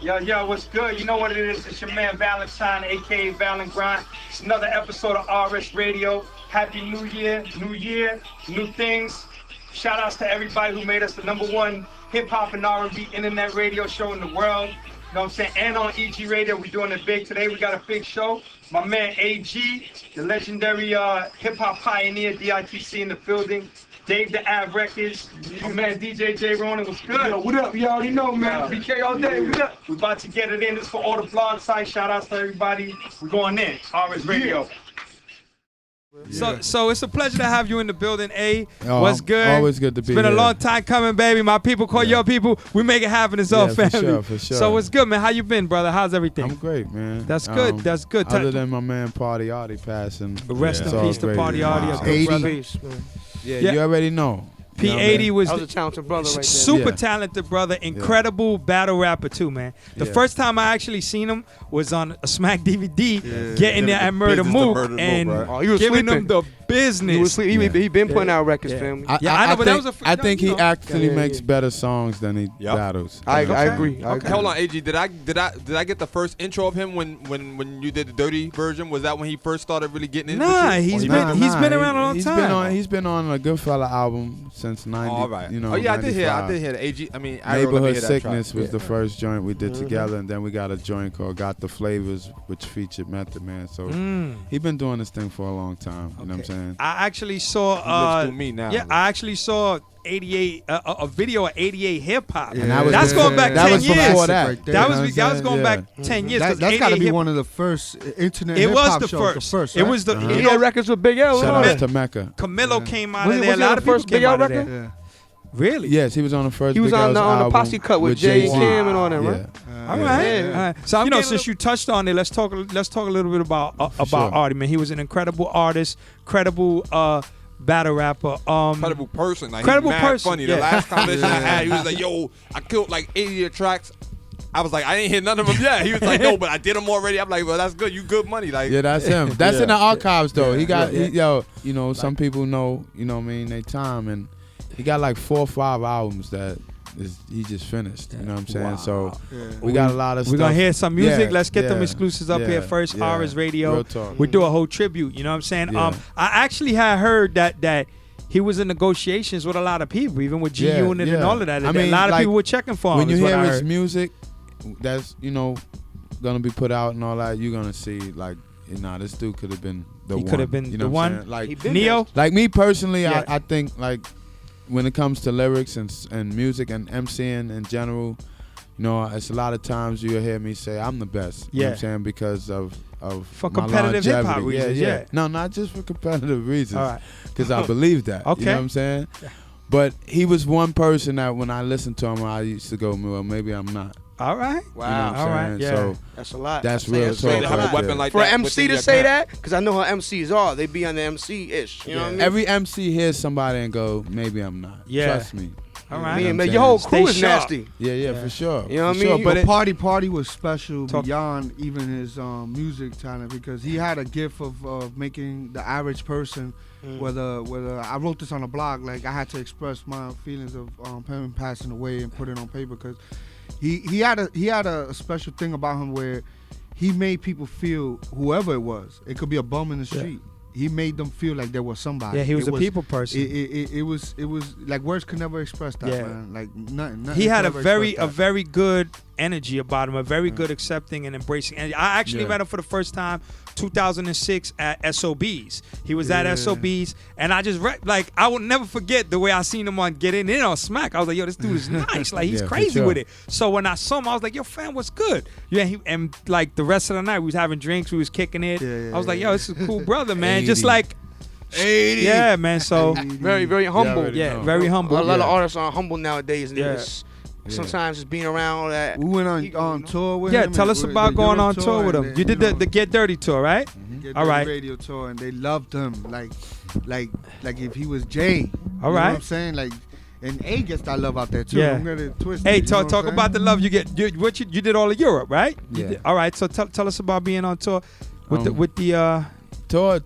Yo, what's good? You know what it is? It's your man Valentine, aka Valentine. It's another episode of RS Radio. Happy New Year, new things. Shout outs to everybody who made us the #1 hip hop and R&B internet radio show in the world. You know what I'm saying? And on EG Radio, we're doing it big today. We got a big show. My man AG, the legendary hip hop pioneer, D.I.T.C in the building. Dave the Av Records, my man DJ J Ronan was good. Yo, what up? You already know, man. BK all day. What up? We about to get it in. This for all the blog sites. Shout outs to everybody. We're going in. RS Radio. So it's a pleasure to have you in the building, A. What's good? Always good to be here. It's been a long time coming, baby. My people call your people. We make it happen. It's all family. For sure. So what's good, man? How you been, brother? How's everything? I'm great, man. That's good. That's good. Other than my man Arty passing. Rest in peace to Arty. Wow. 80. Yeah, you already know. P80 was a talented brother right there. Super talented brother, incredible battle rapper too, man. The first time I actually seen him was on a Smack DVD, getting there at Murder Mook and giving him the business. He been putting out records, family. I know, but that was a. I think he actually makes better songs than he battles. I agree. Okay. Hold on, AG. Did I get the first intro of him when you did the Dirty version? Was that when he first started really getting into it? He's been around a long time. He's been on a Goodfellas album since 90. All right. You know, I did hear the AG. I mean, Neighborhood Sickness was the first joint we did together, and then we got a joint called Got the Flavors, which featured Method Man. So he been doing this thing for a long time. You know what I'm saying? I actually saw. Me now. Yeah, I actually saw 88 a video of 88 hip hop. Yeah, that's going back 10 years. Before that. Right there, that was going back 10 years. That's got to be one of the first internet it hip was hop the shows. first. Right? It was the He had records with Big L. Shout out to Mecca. Camilo came out of there. Was A lot of people first Big came L out of record? there. Really? Yes, he was on the first. He was Big on L's the album Posse cut with Jay and Kim and all that, right? All right. Yeah. All right. So since you touched on it, let's talk a little bit about Arty, man. He was an incredible artist, credible battle rapper. Incredible person. Like, incredible he's mad person. funny. The last conversation I had, he was like, "Yo, I killed like 80 tracks." I was like, I ain't hear none of them yet. He was like, no, but I did them already. I'm like, well, that's good. You good money. Like, yeah, that's him. That's in the archives though. He got, you know, some people know, you know what I mean, they time, and he got like 4 or 5 albums that he just finished. You know what I'm saying? Wow. So we got a lot of stuff. We're going to hear some music. Let's get them exclusives up here first. RS Radio. Real talk. We do a whole tribute. You know what I'm saying? Yeah. I actually had heard that he was in negotiations with a lot of people, even with G Unit and all of that. I mean, a lot of people were checking for him. When you hear his music, that's, you know, gonna be put out and all that, you're gonna see like, this dude could have been the one. He could have been the one. Like Neo. Like me personally, I think like when it comes to lyrics and music and MCing in general, you know, it's a lot of times you'll hear me say I'm the best. You know what I'm saying? Because of for competitive hip hop reasons. Yeah. No, not just for competitive reasons. All right. Because I believe that. Okay. You know what I'm saying? But he was one person that when I listened to him, I used to go, well, maybe I'm not. All right. Wow. You know what I'm saying? Yeah. So that's a lot. That's real talk. To have a weapon like for that an MC to say that, because I know how MCs are. They be on the MC-ish. You know what I mean? Every MC hears somebody and go, maybe I'm not. Yeah. Trust me. All right. Man, your whole crew is nasty. Yeah, for sure. You know what I mean? But Party was special beyond even his music talent, because he had a gift of making the average person, whether I wrote this on a blog, like I had to express my feelings of him passing away and put it on paper, because he had a special thing about him where he made people feel, whoever it was, it could be a bum in the street. He made them feel like there was somebody. Yeah, he was a people person. It was like words could never express that, man. Like nothing. He had a very good energy about him, a very good accepting and embracing. And I actually met him for the first time 2006 at SOBs. He was at SOBs, and I just I will never forget the way I seen him on Get In on Smack. I was like, yo, this dude is nice. Like, he's crazy with it. So when I saw him, I was like, yo, fam, what's good? Yeah, and like the rest of the night, we was having drinks, we was kicking it. I was like, yo, this is a cool brother, man. 80. Just like 80. Yeah, man. So very, very humble. Very humble. A lot of artists are humble nowadays, and sometimes just being around all that. We went on tour with him. Yeah, tell us about going on tour with him. You did the Get Dirty tour, right? Get all right. Radio tour, and they loved him like if he was Jay. All you right. know what I'm saying? Like, and A gets that love out there too. Yeah. I'm gonna twist hey, it, you know talk about the love you get. You did all of Europe, right? Yeah. All right. So tell us about being on tour with the tour.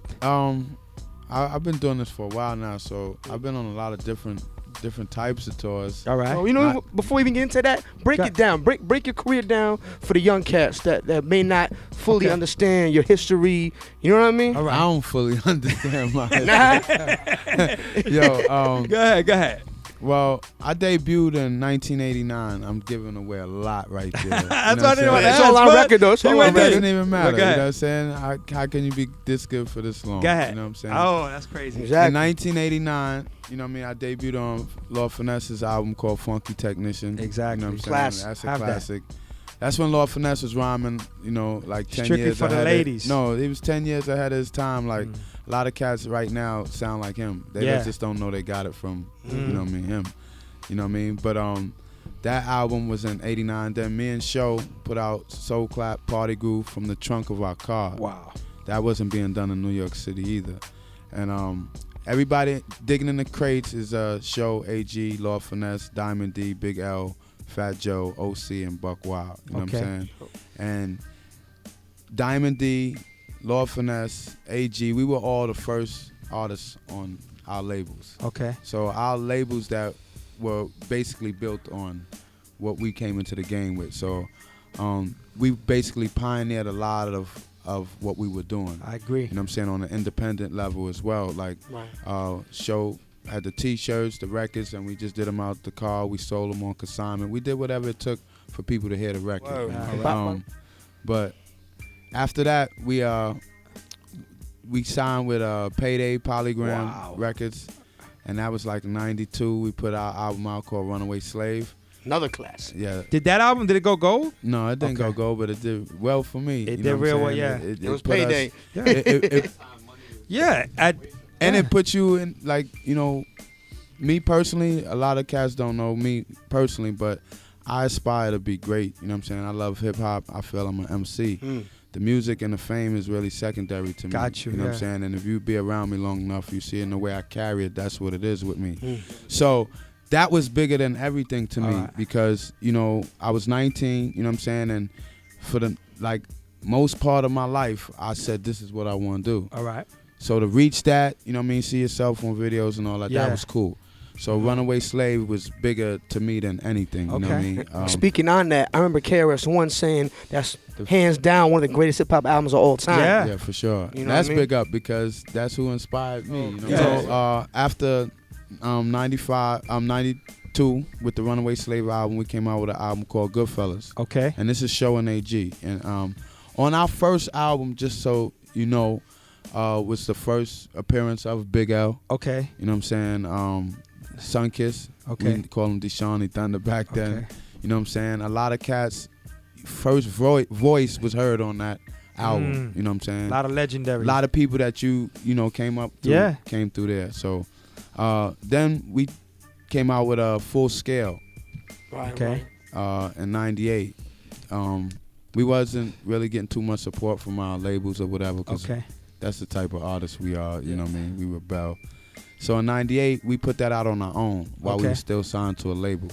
I've been doing this for a while now, so I've been on a lot of different different types of tours. All right. So, you know, before we even get into that, break it down. Break your career down for the young cats that may not fully understand your history. You know what I mean? All right. I don't fully understand my history. Go ahead. Well, I debuted in 1989. I'm giving away a lot right there. That's what I didn't want to It's ask. all on record, though. It's all on It doesn't record. even matter. Go You know ahead. what I'm saying? How can you be this good for this long? Go ahead. You know what I'm saying? Oh, that's crazy. In Exactly. 1989, you know what I mean, I debuted on Lord Finesse's album called Funky Technician. Exactly. You know what I'm saying? Classic. That's a Have that. classic. That's when Lord Finesse was rhyming, you know, like 10 Strictly years for the ahead. ladies. No, he was 10 years ahead of his time. Like, a lot of cats right now sound like him. They just don't know they got it from, you know what I mean, him. You know what I mean? But that album was in 89. Then me and Show put out Soul Clap Party Groove from the trunk of our car. Wow. That wasn't being done in New York City either. And everybody digging in the crates is Show, AG, Lord Finesse, Diamond D, Big L, Fat Joe, OC, and Buck Wild. You know what I'm saying? And Diamond D, Lord Finesse, AG, we were all the first artists on our labels. Okay. So our labels that were basically built on what we came into the game with. So we basically pioneered a lot of what we were doing. I agree. You know what I'm saying? On an independent level as well. Like, Show had the T-shirts, the records, and we just did them out the car. We sold them on consignment. We did whatever it took for people to hear the record. But after that, we signed with Payday Polygram Records, and that was like 92. We put our album out called Runaway Slave. Another class. Yeah. Did that album, did it go gold? No, it didn't go gold, but it did well for me. It you know did what I'm real well, saying? yeah. It It was put us- Payday. Yeah. It put you in, like, you know, me personally, a lot of cats don't know me personally, but I aspire to be great. You know what I'm saying? I love hip hop. I feel I'm an MC. The music and the fame is really secondary to me. Got you, You know what I'm saying? And if you be around me long enough, you see in the way I carry it, that's what it is with me. So that was bigger than everything to me because, you know, I was 19, you know what I'm saying? And for the, like, most part of my life, I said, this is what I want to do. All right. So to reach that, you know what I mean, see yourself on videos and all that, Yeah. that was cool. So Runaway Slave was bigger to me than anything, you know what I mean? Speaking on that, I remember KRS-One saying that's hands down one of the greatest hip hop albums of all time. Yeah. Yeah, for sure. You know That's what I mean? big up because that's who inspired me. You know? Yeah. So after 92 with the Runaway Slave album, we came out with an album called Goodfellas. Okay. And this is Show and AG. And on our first album, just so you know, was the first appearance of Big L. Okay. You know what I'm saying? Sunkiss. Okay. We call him Deshawnee Thunder back then. Okay. You know what I'm saying? A lot of cats' first voice was heard on that album. You know what I'm saying? A lot of legendary. A lot of people that you know came up through, came through there. So then we came out with a Full Scale Okay. in 98. We wasn't really getting too much support from our labels or whatever because that's the type of artists we are. You know what I mean? We rebel. So in 98, we put that out on our own while we were still signed to a label.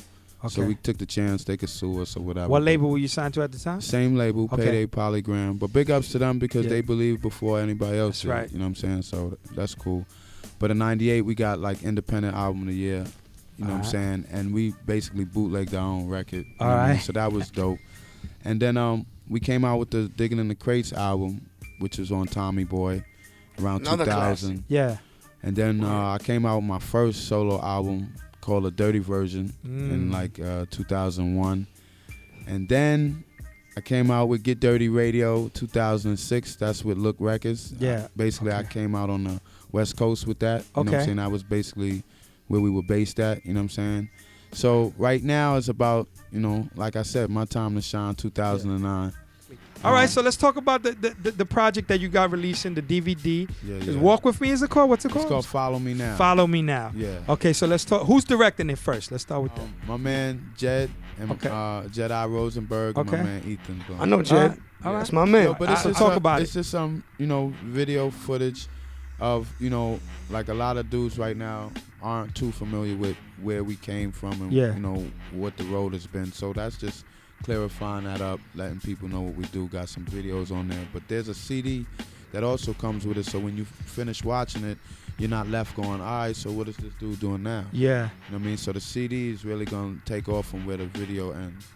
Okay. So we took the chance they could sue us or whatever. What label were you signed to at the time? Same label, Okay. Payday Polygram. But big ups to them because they believed before anybody else That's right. did. You know what I'm saying? So that's cool. But in 98, we got like Independent Album of the Year. You know what I'm saying? And we basically bootlegged our own record. You know what I mean? So that was dope. And then we came out with the Digging in the Crates album, which was on Tommy Boy around Another 2000. Yeah. And then I came out with my first solo album called A Dirty Version in like 2001. And then I came out with Get Dirty Radio 2006. That's with Look Records. Yeah. Basically, I came out on the West Coast with that. You know what I'm saying? That was basically where we were based at. You know what I'm saying? So right now it's about, you know, like I said, My Time to Shine 2009. All right, so let's talk about the project that you got released in the DVD. Yeah, Is Walk With Me is it called? What's it called? It's called Follow Me Now. Follow Me Now. Yeah. Okay, so let's talk. Who's directing it first? Let's start with that. My man Jed and Jedi Rosenberg and my man Ethan. I know Jed. All right. That's my man. So, but it's I'll just talk about it's just some, you know, video footage of, you know, like a lot of dudes right now aren't too familiar with where we came from and you know what the road has been. So that's just clarifying that up, letting people know what we do. Got some videos on there, but there's a CD that also comes with it. So when you finish watching it, you're not left going, all right, so what is this dude doing now? Yeah. You know what I mean? So the CD is really gonna take off from where the video ends.